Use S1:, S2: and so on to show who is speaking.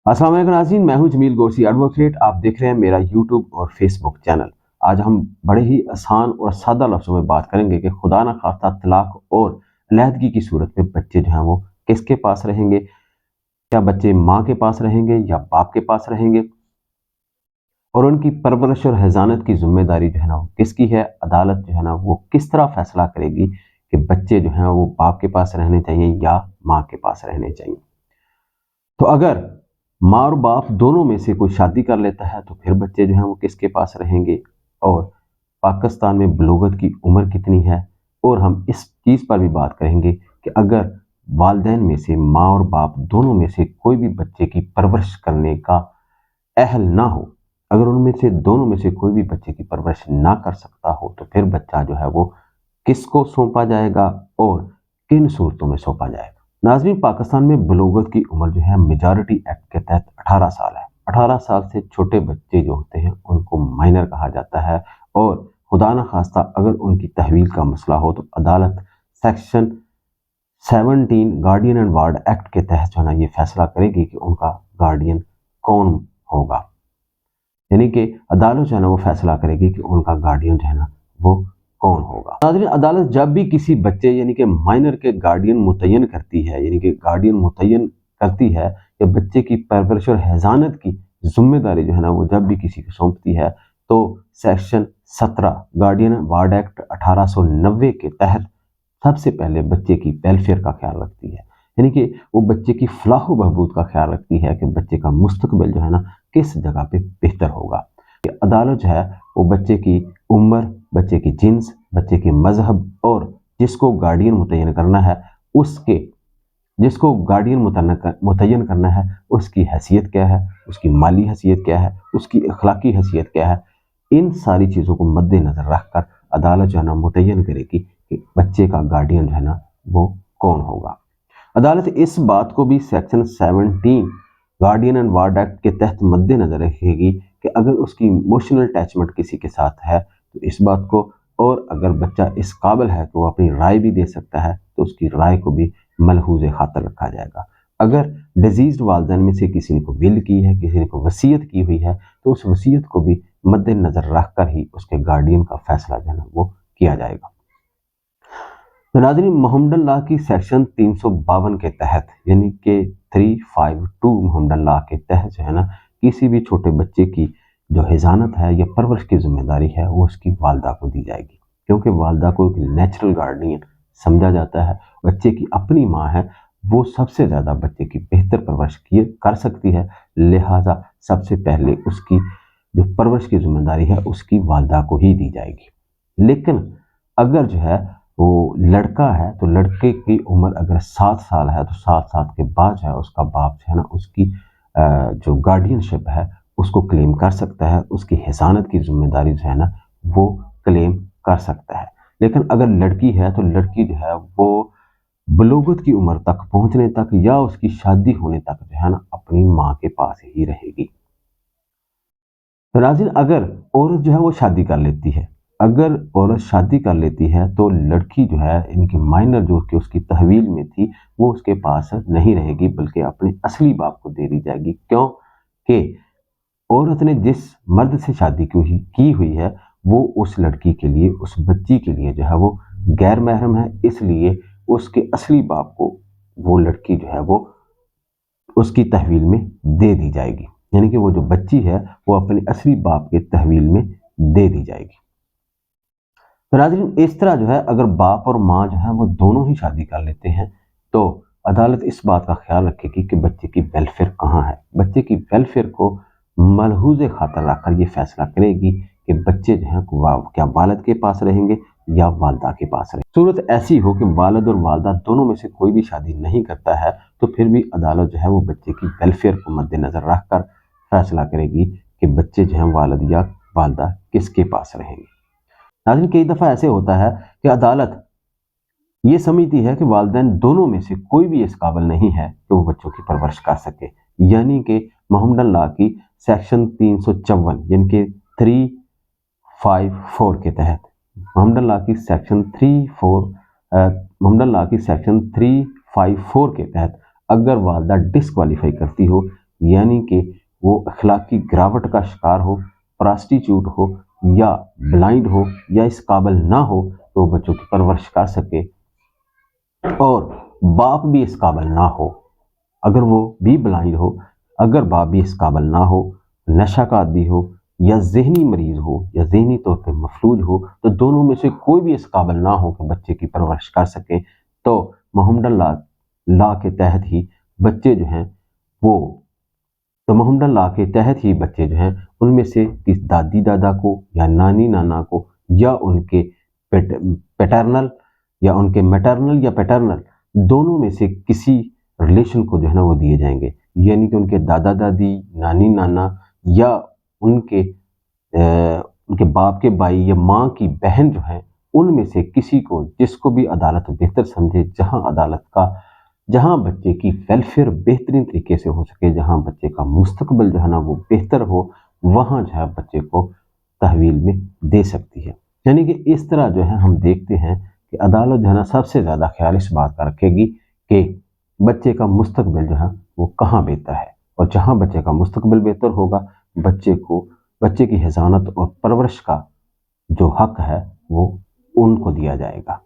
S1: अस्सलाम वालेकुम नाज़रीन, मैं हूं जमील गोरसी एडवोकेट। आप देख रहे हैं मेरा यूट्यूब और फेसबुक चैनल। आज हम बड़े ही आसान और सादा लफ्ज़ों में बात करेंगे कि खुदा न खास्ता तलाक और अलहदगी की सूरत में बच्चे जो हैं वो किसके पास रहेंगे। क्या बच्चे माँ के पास रहेंगे या बाप के पास रहेंगे, और उनकी परवरिश और हिफाज़त की जिम्मेदारी जो है ना वो किसकी है। अदालत जो है ना वो किस तरह फैसला करेगी कि बच्चे जो हैं वो बाप के पास रहने चाहिए या माँ के पास रहने चाहिए। तो अगर माँ और बाप दोनों में से कोई शादी कर लेता है तो फिर बच्चे जो हैं वो किसके पास रहेंगे, और पाकिस्तान में बलूगत की उम्र कितनी है। और हम इस चीज़ पर भी बात करेंगे कि अगर वालिदैन में से माँ और बाप दोनों में से कोई भी बच्चे की परवरिश करने का अहल ना हो, अगर उनमें से दोनों में से कोई भी बच्चे की परवरिश ना कर सकता हो, तो फिर बच्चा जो है वो किसको सौंपा जाएगा और किन सूरतों में सौंपा जाएगा। नाज़रीन, पाकिस्तान में बलूगत की उम्र जो है मेजॉरिटी एक्ट के तहत 18 साल है। 18 साल से छोटे बच्चे जो होते हैं उनको माइनर कहा जाता है, और खुदा न खास्ता अगर उनकी तहवील का मसला हो तो अदालत section 17 guardian and ward act के तहत जो है ना ये फैसला करेगी कि उनका गार्डियन कौन होगा। यानी कि अदालत जो है ना वो फैसला करेगी कि उनका गार्डियन जो है ना वो कौन होगा। नाज़रीन, अदालत जब भी किसी बच्चे यानी कि माइनर के गार्डियन मुतय्यन करती है, यानी कि गार्डियन मुतय्यन करती है, या बच्चे की परवरिश और हिफाज़त की जिम्मेदारी जो है ना वो जब भी किसी को सौंपती है, तो सेक्शन 17 गार्डियन वार्ड एक्ट 1890 के तहत सबसे पहले बच्चे की वेलफेयर का ख्याल रखती है। यानी कि वो बच्चे की फलाह व बहबूद का ख्याल रखती है कि बच्चे का मुस्तकबिल जो है ना किस जगह पे बेहतर होगा। कि अदालत जो है वो बच्चे की उम्र, बच्चे की जिन्स, बच्चे के मजहब, और जिसको गार्डियन मुतय्यन करना है उसके जिसको गार्डियन मुतय्यन करना है उसकी हैसियत क्या है, उसकी माली हैसियत क्या है, उसकी अखलाकी हैसियत क्या है। इन सारी चीज़ों को मद्देनज़र रख कर अदालत जो है ना मुतय्यन करेगी कि बच्चे का गार्डियन जो है ना वो कौन होगा। अदालत इस बात को भी section 17 guardian and ward act के तहत मद्देनजर रखेगी कि अगर उसकी इमोशनल अटैचमेंट किसी के साथ है तो इस बात को, और अगर बच्चा इस काबिल है तो वो अपनी राय भी दे सकता है तो उसकी राय को भी मलहूज़ खातर रखा जाएगा। अगर डिजीज्ड वालिदैन में से किसी ने को विल की है, किसी ने को वसीयत की हुई है, तो उस वसीयत को भी मद्देनजर रख कर ही उसके गार्डियन का फैसला जो है ना वो किया जाएगा। तो नाज़रीन, मोहम्मदन लॉ की सेक्शन 352 के तहत, यानी कि 352 मोहम्मदन लॉ के तहत जो है ना किसी भी छोटे बच्चे की जो हिफाज़त है या परवरिश की जिम्मेदारी है वो उसकी वालदा को दी जाएगी, क्योंकि वालदा को एक नेचुरल गार्डियन समझा जाता है। बच्चे की अपनी माँ है, वो सबसे ज़्यादा बच्चे की बेहतर परवरिश कर सकती है, लिहाजा सबसे पहले उसकी जो परवरिश की जिम्मेदारी है उसकी वालदा को ही दी जाएगी। लेकिन अगर जो है वो लड़का है तो लड़के की उम्र अगर 7 साल है तो 7 साल के बाद जो है उसका बाप जो है ना उसकी जो गार्डियनशिप है उसको क्लेम कर सकता है, उसकी हिफाज़त की जिम्मेदारी जो है ना वो क्लेम कर सकता है। लेकिन अगर लड़की है तो लड़की जो है वो बलूगत की उम्र तक पहुंचने तक या उसकी शादी होने तक जो है ना अपनी माँ के पास ही रहेगी। तो नाज़रीन, अगर औरत जो है वो शादी कर लेती है, अगर औरत शादी कर लेती है तो लड़की जो है इनकी माइनर जो कि उसकी तहवील में थी वो उसके पास नहीं रहेगी, बल्कि अपने असली बाप को दे दी जाएगी। क्यों कि औरत ने जिस मर्द से शादी की हुई है वो उस लड़की के लिए, उस बच्ची के लिए जो है वो गैर महरम है, इसलिए उसके असली बाप को वो लड़की जो है वो उसकी तहवील में दे दी जाएगी। यानी कि वो जो बच्ची है वो अपने असली बाप के तहवील में दे दी जाएगी। तो नाज़रीन, इस तरह जो है अगर बाप और माँ जो है वो दोनों ही शादी कर लेते हैं तो अदालत इस बात का ख्याल रखेगी कि बच्चे की वेलफेयर कहाँ है। बच्चे की वेलफेयर को मलहूज़ खातर रखकर ये फैसला करेगी कि बच्चे जो हैं क्या वालिद के पास रहेंगे या वालदा के पास रहेंगे। सूरत ऐसी हो कि वालिद और वालदा दोनों में से कोई भी शादी नहीं करता है तो फिर भी अदालत जो है वो बच्चे की वेलफेयर को मद्देनज़र रख कर फैसला करेगी कि बच्चे जो हैं वालिद या वालदा किसके पास रहेंगे। नाज़रीन, कई दफ़ा ऐसे होता है कि अदालत ये समझती है कि वालिदैन दोनों में से कोई भी इस काबिल नहीं है कि वो बच्चों की परवरिश कर सके, यानी कि मोहम्मदन लॉ की सेक्शन 354 यानी कि 354 के तहत, मोहम्मदन लॉ की सेक्शन 354 के तहत अगर वालदा डिसक्वालीफाई करती हो यानी कि वो अखलाकी गिरावट का शिकार हो, प्रॉस्टिट्यूट हो या ब्लाइंड हो या इस काबिल ना हो तो वो बच्चों की परवरिश कर सके, और बाप भी इस काबिल ना हो, अगर वो भी ब्लाइंड हो, अगर बाप भी इस काबिल ना हो, नशा का आदी हो या ज़हनी मरीज़ हो या ज़हनी तौर पे मफलूज हो, तो दोनों में से कोई भी इस काबिल ना हो कि बच्चे की परवरिश कर सके, तो मोहम्मदन लॉ के तहत ही बच्चे जो हैं वो तो मोहम्मदन लॉ के तहत ही बच्चे जो हैं उनमें से किस दादी दादा को या नानी नाना को या उनके पैटर्नल या उनके मैटरनल या पैटर्नल दोनों में से किसी रिलेशन को जो है ना वो दिए जाएंगे, यानी कि उनके दादा दादी, नानी नाना या उनके उनके बाप के भाई या माँ की बहन जो है उनमें से किसी को, जिसको भी अदालत बेहतर समझे, जहाँ बच्चे की वेलफेयर बेहतरीन तरीके से हो सके, जहाँ बच्चे का मुस्तकबिल जो है ना वो बेहतर हो, वहाँ जो है बच्चे को तहवील में दे सकती है। यानी कि इस तरह जो है हम देखते हैं कि अदालत जो है ना सबसे ज़्यादा ख्याल इस बात का रखेगी कि बच्चे का मुस्तकबिल जो है वो कहाँ बेहतर है, और जहाँ बच्चे का मुस्तकबिल बेहतर होगा बच्चे की हिफाज़त और परवरिश का जो हक है वो उनको दिया जाएगा।